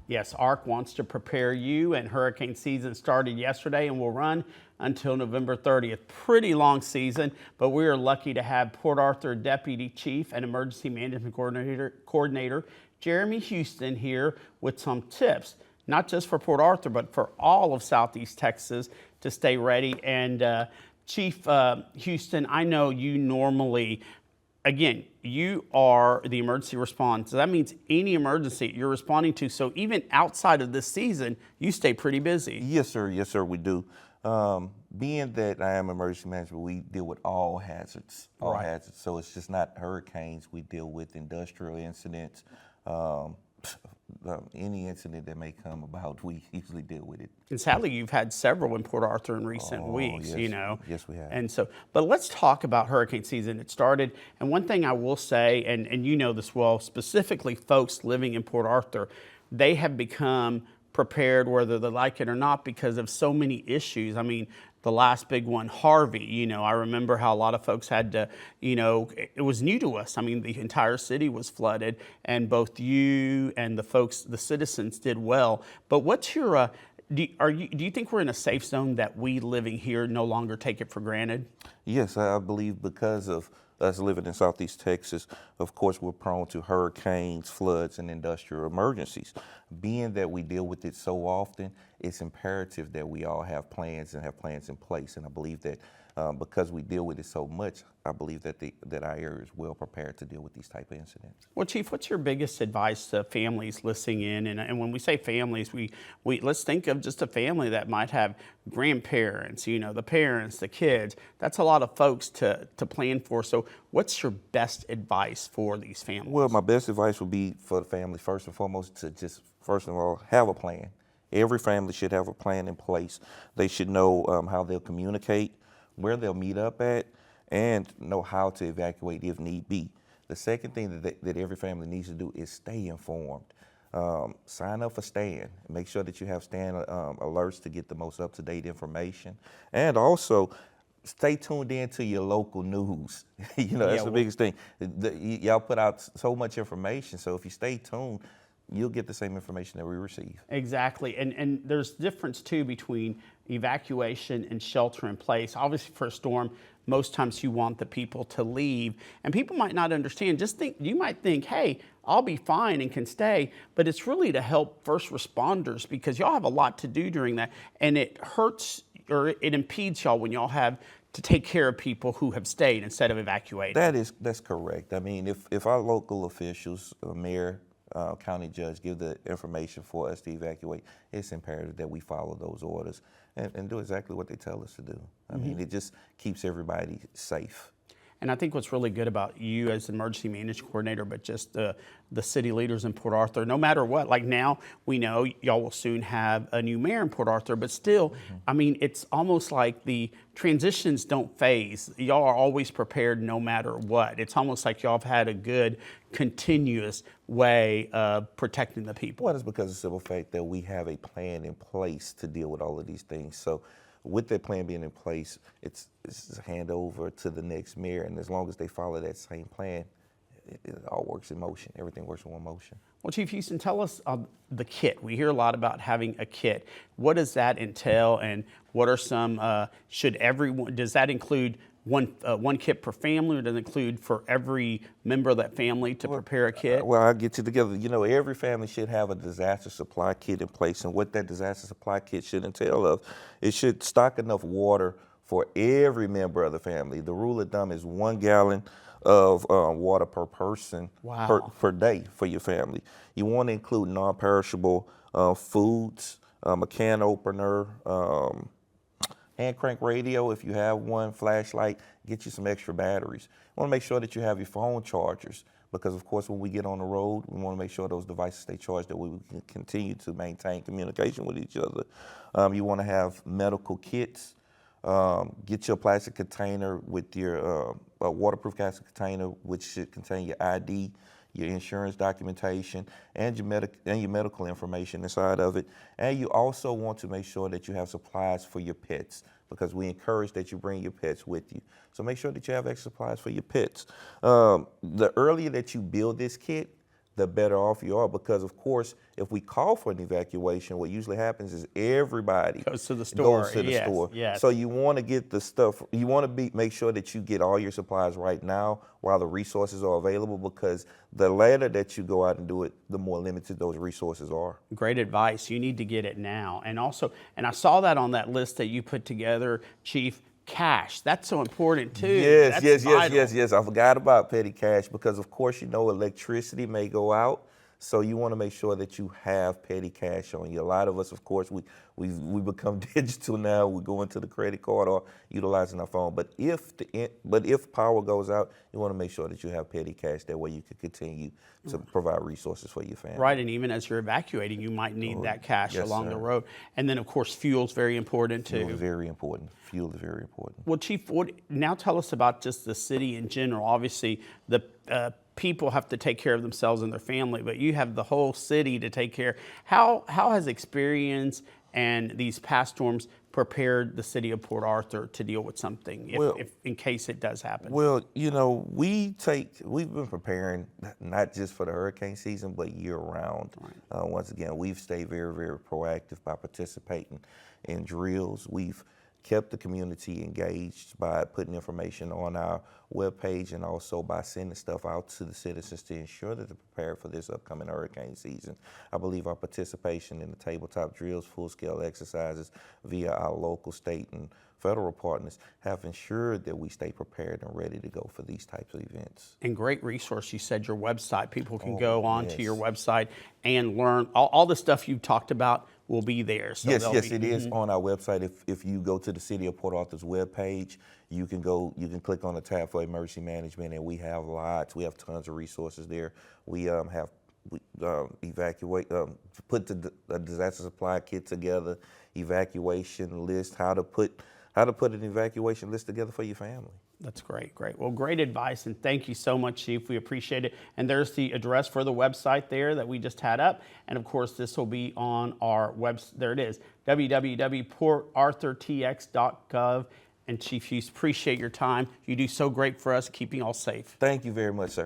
Yes, ARC wants to prepare you, and hurricane season started yesterday and will run until November 30th. Pretty long season, but we are lucky to have Port Arthur Deputy Chief and Emergency Management Coordinator Jeremy Houston here with some tips, not just for Port Arthur, but for all of Southeast Texas to stay ready. And Chief Houston, I know you normally, again, you are the emergency response. So that means any emergency you're responding to. So even outside of this season, you stay pretty busy. Yes, sir. Yes, sir, we do. Being that I am emergency manager, we deal with all hazards. Hazards. So it's just not hurricanes. We deal with industrial incidents. Any incident that may come about, we usually deal with it. And sadly, you've had several in Port Arthur in recent weeks, yes. you know. Yes, we have. And so, but let's talk about hurricane season. It started, and one thing I will say, and you know this well, specifically folks living in Port Arthur, they have become prepared whether they like it or not because of so many issues. I mean, the last big one, Harvey, you know, I remember how a lot of folks had to, you know, it was new to us. I mean, the entire city was flooded, and both you and the folks, the citizens did well. But what's your, do you think we're in a safe zone that we living here no longer take it for granted? Yes, I believe because of us living in Southeast Texas, of course, we're prone to hurricanes, floods, and industrial emergencies. Being that we deal with it so often, it's imperative that we all have plans and have plans in place. And I believe that because we deal with it so much, I believe that that our area is well prepared to deal with these type of incidents. Well, Chief, what's your biggest advice to families listening in? And when we say families, we let's think of just a family that might have grandparents, you know, the parents, the kids. That's a lot of folks to plan for. So what's your best advice for these families? Well, my best advice would be for the family, first and foremost, to just, first of all, have a plan. Every family should have a plan in place. They should know how they'll communicate, where they'll meet up at, and know how to evacuate if need be. The second thing that every family needs to do is stay informed. Sign up for STAN. Make sure that you have STAN alerts to get the most up-to-date information. And also, stay tuned in to your local news. You know, that's the biggest thing. Y'all put out so much information, so if you stay tuned, you'll get the same information that we receive. Exactly, and there's difference too between evacuation and shelter in place. Obviously for a storm, most times you want the people to leave, and people might not understand. You might think, hey, I'll be fine and can stay, but it's really to help first responders because y'all have a lot to do during that, and it hurts or it impedes y'all when y'all have to take care of people who have stayed instead of evacuating. That's correct. I mean, if our local officials, mayor, county judge give the information for us to evacuate, it's imperative that we follow those orders and do exactly what they tell us to do. I mean, it just keeps everybody safe. And I think what's really good about you as an emergency management coordinator, but just the city leaders in Port Arthur, no matter what, like now we know y'all will soon have a new mayor in Port Arthur, but still, I mean, it's almost like the transitions don't phase. Y'all are always prepared no matter what. It's almost like y'all have had a good continuous way of protecting the people. Well, it's because of the simple fact that we have a plan in place to deal with all of these things. So with that plan being in place, it's a handover to the next mayor, and as long as they follow that same plan, it all works in motion. Everything works in one motion. Well, Chief Houston, tell us the kit. We hear a lot about having a kit. What does that entail, and what are some, does that include one kit per family, or does it include for every member of that family to prepare a kit? Well, I'll get you together. You know, every family should have a disaster supply kit in place, and what that disaster supply kit should entail of, it should stock enough water for every member of the family. The rule of thumb is 1 gallon of water per person per day for your family. You want to include non-perishable foods, a can opener, hand crank radio if you have one, flashlight, get you some extra batteries. You want to make sure that you have your phone chargers because, of course, when we get on the road, we want to make sure those devices stay charged that we can continue to maintain communication with each other. You want to have medical kits. Get your plastic container with your waterproof plastic container, which should contain your ID, your insurance documentation, and your medical information inside of it. And you also want to make sure that you have supplies for your pets because we encourage that you bring your pets with you. So make sure that you have extra supplies for your pets. The earlier that you build this kit, the better off you are. Because, of course, if we call for an evacuation, what usually happens is everybody Goes to the store. goes to the Yes, store. yes. So you want to get the stuff, you want to make sure that you get all your supplies right now while the resources are available, because the later that you go out and do it, the more limited those resources are. Great advice. You need to get it now. And also, and I saw that on that list that you put together, Chief, cash. That's so important too. Yes, That's vital. yes. I forgot about petty cash because, of course, electricity may go out. So you want to make sure that you have petty cash on you. A lot of us, of course, we become digital now. We go into the credit card or utilizing our phone. But if power goes out, you want to make sure that you have petty cash. That way you can continue to provide resources for your family. Right, and even as you're evacuating, you might need that cash yes, along sir. the road. And then, of course, fuel's very important too. Fuel is very important. Fuel is very important. Well, Chief, now tell us about just the city in general. Obviously, the people have to take care of themselves and their family, but you have the whole city to take care. How has experience and these past storms prepared the city of Port Arthur to deal with something if in case it does happen? Well, we've been preparing not just for the hurricane season, but year round. Right. Once again, we've stayed very, very proactive by participating in drills. We've kept the community engaged by putting information on our webpage and also by sending stuff out to the citizens to ensure that they're prepared for this upcoming hurricane season. I believe our participation in the tabletop drills, full-scale exercises via our local, state, and federal partners have ensured that we stay prepared and ready to go for these types of events. And great resource, you said your website. People can go on to yes. your website and learn all the stuff you've talked about will be there. So Yes, it is on our website. If you go to the City of Port Arthur's webpage, you can click on the tab for emergency management, and we have tons of resources there. We put the disaster supply kit together, evacuation list, how to put an evacuation list together for your family. That's great, great. Well, great advice, and thank you so much, Chief. We appreciate it. And there's the address for the website there that we just had up. And of course, this will be on our website. There it is, www.portarthurtx.gov. And Chief Hughes, appreciate your time. You do so great for us, keeping all safe. Thank you very much, sir.